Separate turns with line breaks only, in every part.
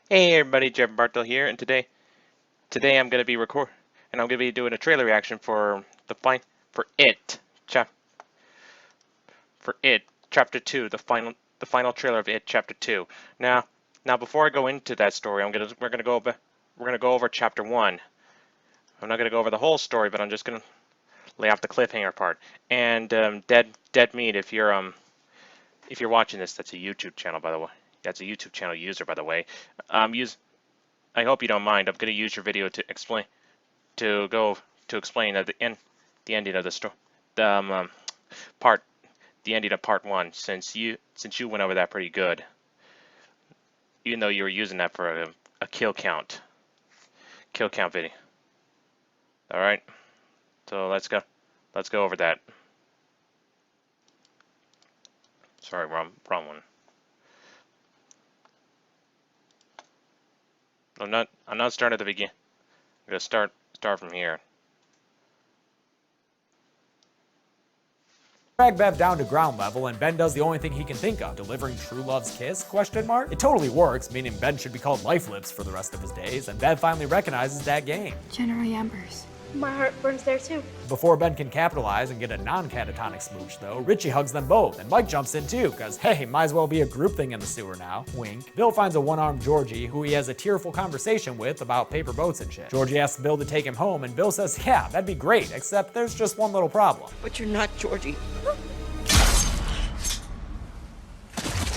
Hey everybody, Jeff Bartel here, and today I'm gonna be doing a trailer reaction for for It chap for It Chapter 2, the final trailer of It Chapter 2. Now before I go into that story, we're gonna go over Chapter 1. I'm not gonna go over the whole story, but I'm just gonna lay off the cliffhanger part. And Dead Meat, if you're watching this, that's a YouTube channel, by the way. That's a YouTube channel user, by the way. Use I hope you don't mind. I'm going to use your video to explain the ending of the story, the part, the ending of part one. Since you went over that pretty good, even though you were using that for a kill count video. All right, so let's go over that. Sorry, wrong one. I'm not starting at the beginning. I'm gonna start from here.
Drag Bev down to ground level, and Ben does the only thing he can think of, delivering true love's kiss, ? It totally works, meaning Ben should be called Life Lips for the rest of his days, and Bev finally recognizes that game.
General Embers.
My heart burns there too.
Before Ben can capitalize and get a non-catatonic smooch though, Richie hugs them both, and Mike jumps in too, cause hey, might as well be a group thing in the sewer now, wink. Bill finds a one-armed Georgie, who he has a tearful conversation with about paper boats and shit. Georgie asks Bill to take him home, and Bill says, yeah, that'd be great, except there's just one little problem.
But you're not Georgie.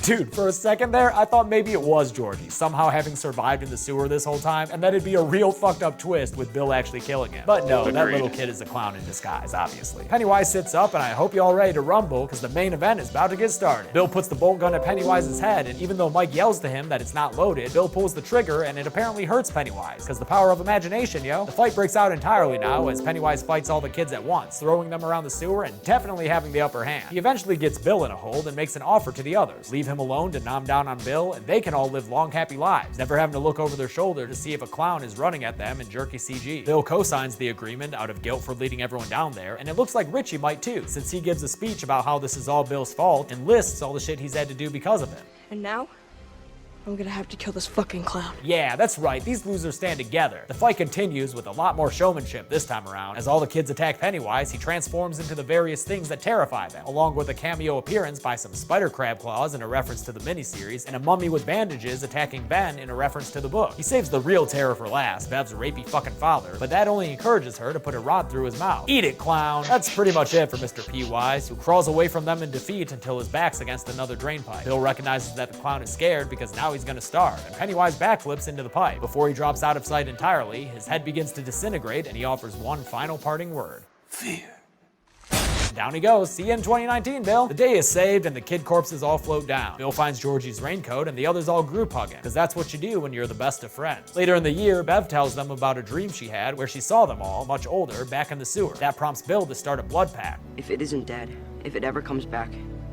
Dude, for a second there, I thought maybe it was Georgie, somehow having survived in the sewer this whole time, and that it'd be a real fucked up twist with Bill actually killing him. But no, that little kid is a clown in disguise, obviously. Pennywise sits up, and I hope you're all ready to rumble, because the main event is about to get started. Bill puts the bolt gun at Pennywise's head, and even though Mike yells to him that it's not loaded, Bill pulls the trigger, and it apparently hurts Pennywise, because the power of imagination, yo. The fight breaks out entirely now, as Pennywise fights all the kids at once, throwing them around the sewer and definitely having the upper hand. He eventually gets Bill in a hold and makes an offer to the others. Leave him alone to nom down on Bill, and they can all live long, happy lives, never having to look over their shoulder to see if a clown is running at them in jerky CG. Bill co-signs the agreement out of guilt for leading everyone down there, and it looks like Richie might too, since he gives a speech about how this is all Bill's fault and lists all the shit he's had to do because of it.
And now, I'm gonna have to kill this fucking clown.
Yeah, that's right, these losers stand together. The fight continues with a lot more showmanship this time around. As all the kids attack Pennywise, he transforms into the various things that terrify them, along with a cameo appearance by some spider crab claws in a reference to the miniseries, and a mummy with bandages attacking Ben in a reference to the book. He saves the real terror for last, Bev's rapey fucking father, but that only encourages her to put a rod through his mouth. Eat it, clown! That's pretty much it for Mr. P-Wise, who crawls away from them in defeat until his back's against another drain pipe. Bill recognizes that the clown is scared because now he's gonna starve, and Pennywise backflips into the pipe. Before he drops out of sight entirely, his head begins to disintegrate, and he offers one final parting word. Fear. Down he goes. See you in 2019, Bill. The day is saved, and the kid corpses all float down. Bill finds Georgie's raincoat, and the others all group hug him, because that's what you do when you're the best of friends. Later in the year, Bev tells them about a dream she had where she saw them all, much older, back in the sewer. That prompts Bill to start a blood pact.
If it isn't dead, if it ever comes back,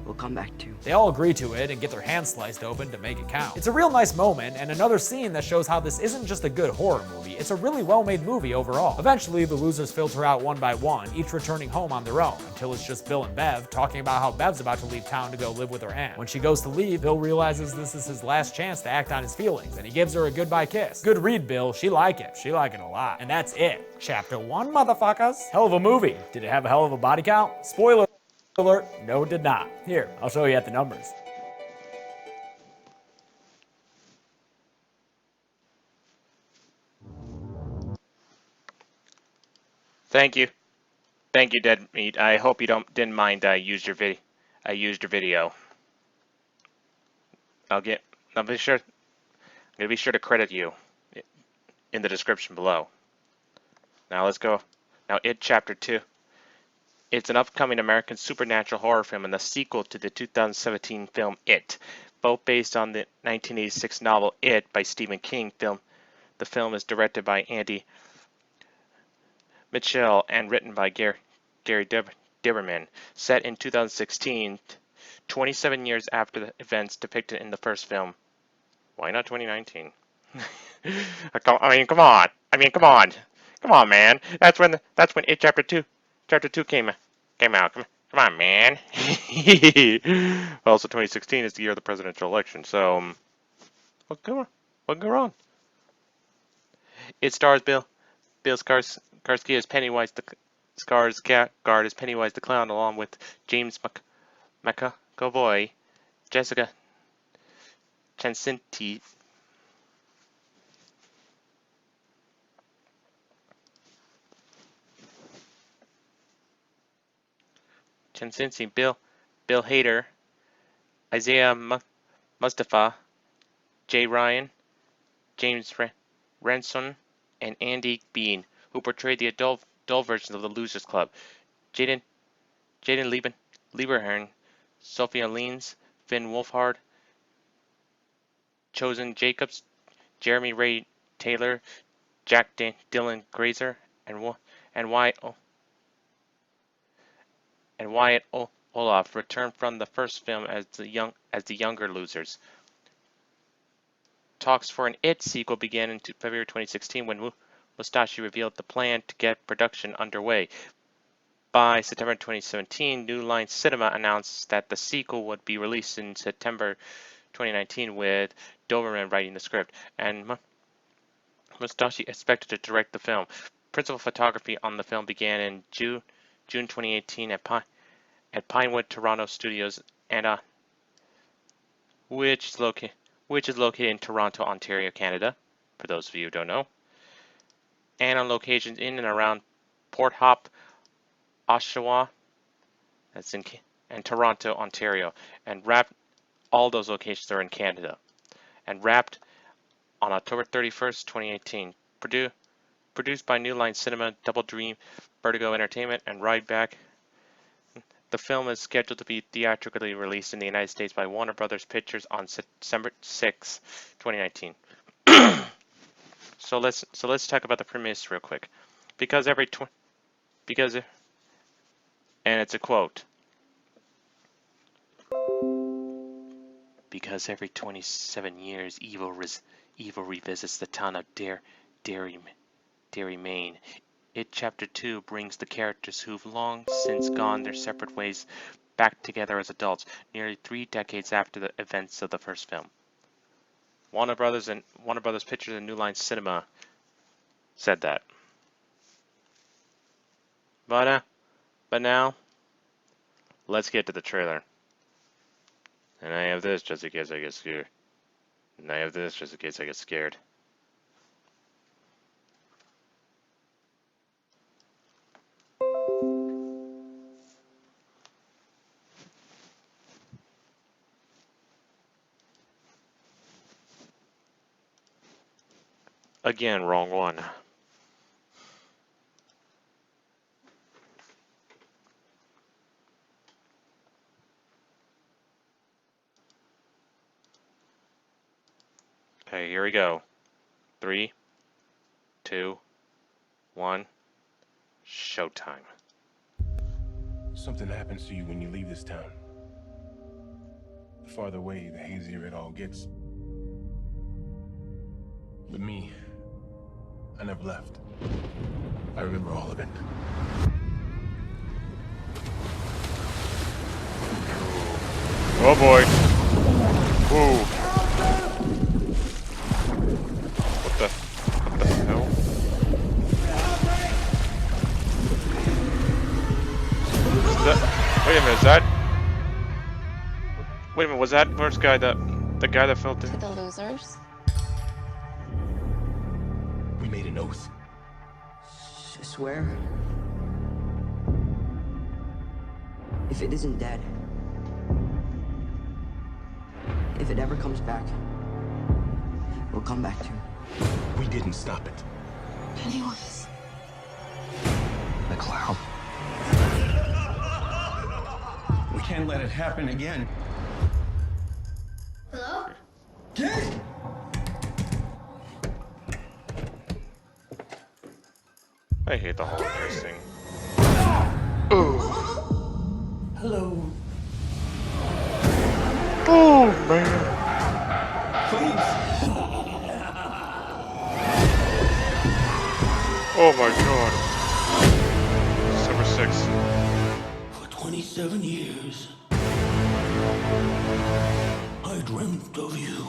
we'll come back too.
They all agree to it and get their hands sliced open to make it count. It's a real nice moment, and another scene that shows how this isn't just a good horror movie, it's a really well-made movie overall. Eventually, the losers filter out one by one, each returning home on their own, until it's just Bill and Bev talking about how Bev's about to leave town to go live with her aunt. When she goes to leave, Bill realizes this is his last chance to act on his feelings, and he gives her a goodbye kiss. Good read, Bill. She like it. She like it a lot. And that's it. Chapter 1, motherfuckers. Hell of a movie. Did it have a hell of a body count? Spoiler alert, no it did not. Here, I'll show you at the numbers.
Thank you, Dead Meat. I hope you didn't mind I used your video. I'm gonna be sure to credit you in the description below. Now let's go. Now It Chapter 2. It's an upcoming American supernatural horror film and the sequel to the 2017 film It, both based on the 1986 novel It by Stephen King. The film is directed by Andy Muschietti and written by Gary Dauberman. Set in 2016, 27 years after the events depicted in the first film. Why not 2019? I mean, come on. Come on, man. That's when It Chapter 2 came out. Come on, man. Also, 2016 is the year of the presidential election. So, well, come on. What can go wrong? It stars Bill Skarsgård as Pennywise the Skarsgård as Pennywise the Clown, along with James McAvoy, Jessica Chastain, Bill Hader, Isaiah Mustafa, Jay Ryan, James Ransone, and Andy Bean, who portrayed the adult version of the Losers Club. Jaeden Lieberher, Sophia Lillis, Finn Wolfhard, Chosen Jacobs, Jeremy Ray Taylor, Dylan Grazer, and Wyatt Oleff returned from the first film as the younger losers. Talks for an It sequel began in February 2016 when Mustafa revealed the plan to get production underway. By September 2017, New Line Cinema announced that the sequel would be released in September 2019, with Dauberman writing the script, and Mustafa expected to direct the film. Principal photography on the film began in June 2018 at Pinewood Toronto Studios, and which is located in Toronto, Ontario, Canada, for those of you who don't know, and on locations in and around Port Hope, Oshawa, and Toronto, Ontario, and all those locations are in Canada, and wrapped on October 31st, 2018. Produced by New Line Cinema, Double Dream, Vertigo Entertainment, and Rideback. The film is scheduled to be theatrically released in the United States by Warner Brothers Pictures on December 6, 2019. So let's talk about the premise real quick, and it's a quote. Because every 27 years, evil revisits the town of Derry, Maine. It Chapter 2 brings the characters who've long since gone their separate ways back together as adults, nearly 3 decades after the events of the first film. Warner Brothers Pictures and New Line Cinema said that. But now, let's get to the trailer. And I have this just in case I get scared. And I have this just in case I get scared. Again, wrong one. Okay, here we go. 3, 2, 1, showtime.
Something happens to you when you leave this town. The farther away, the hazier it all gets. But me, I never left. I remember all of it.
Oh boy. Whoa. What the hell? Wait a minute, wait a minute, was that first guy the guy that fell through?
To the losers?
We made an oath.
Swear? If it isn't dead, if it ever comes back, we'll come back to it.
We didn't stop it.
Pennywise.
The clown.
We can't let it happen again.
Hello?
Kid!
I hate the whole nurse thing.
Hello.
Oh man.
Please.
Oh my god. December 6th.
For 27 years, I dreamt of you.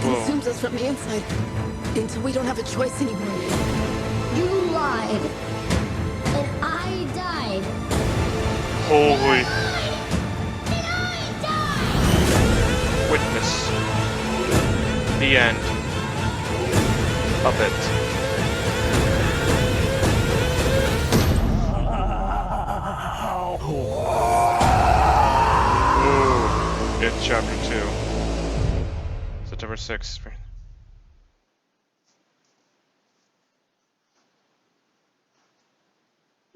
consumes us from the inside until we don't have a choice anymore.
You lied. And I died.
Holy
And I died.
witness. The end of it. Ooh, it's chapter 2. September 6th.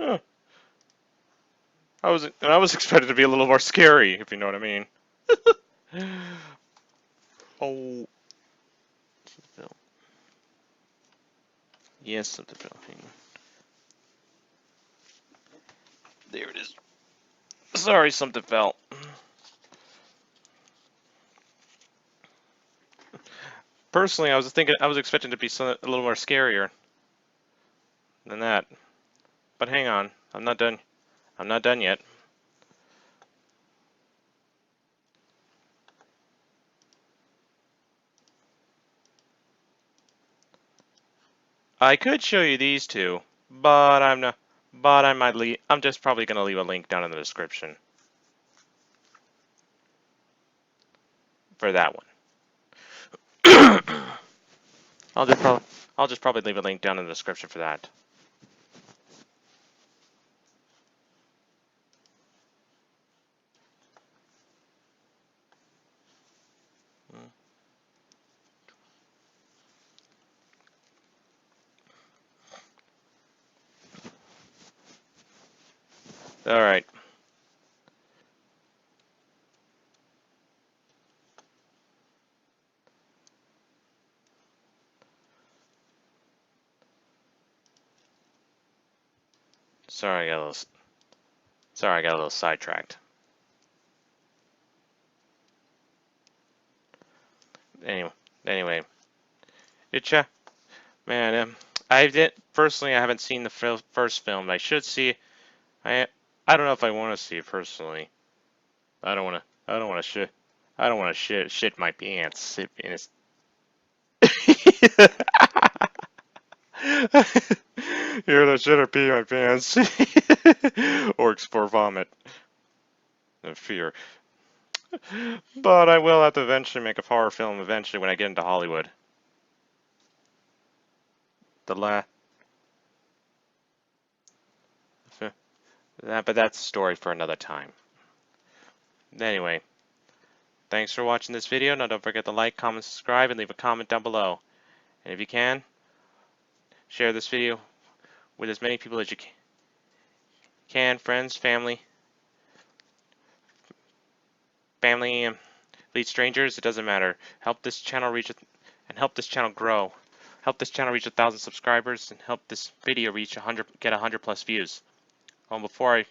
Huh. I was expected to be a little more scary, if you know what I mean. Oh. Yes, something fell. There it is. Sorry, something fell. Personally, I was expecting to be a little more scarier than that. But hang on, I'm not done. I'm not done yet. I could show you these two, but I'm not. But I might leave. I'm just probably gonna leave a link down in the description for that one. I'll just probably leave a link down in the description for that. All right. Sorry, I got a little sidetracked. Anyway, man. Personally, I haven't seen the first film. I should see. I don't know if I want to see it personally. I don't want to shit. I don't want to shit my pants. In his... You're the shit or pee my pants, or explore vomit. No fear. But I will have to eventually make a horror film eventually when I get into Hollywood. But that's a story for another time. Anyway, thanks for watching this video. Now don't forget to like, comment, subscribe, and leave a comment down below. And if you can, share this video with as many people as you can, friends, family, lead strangers, it doesn't matter. Help this channel reach and help this channel grow. Help this channel reach 1,000 subscribers and help this video reach 100 plus views. Before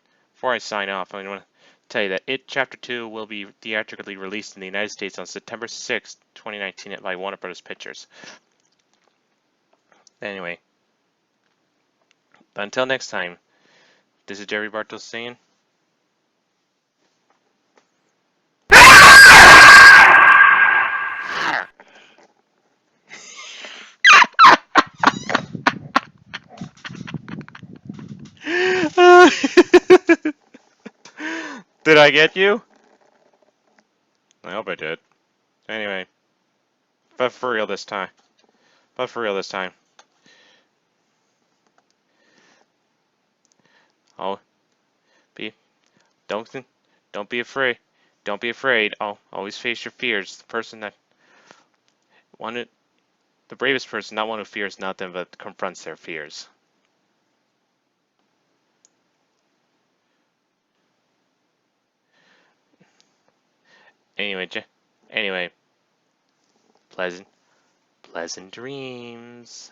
I sign off, I want to tell you that It Chapter 2 will be theatrically released in the United States on September 6th, 2019 by Warner Bros. Pictures. Anyway, until next time, this is Jerry Bartos saying. Did I get you? I hope I did. Anyway, but for real this time. Oh, don't be afraid. Don't be afraid. Oh, always face your fears. The bravest person, not one who fears nothing but confronts their fears. Anyway, pleasant dreams.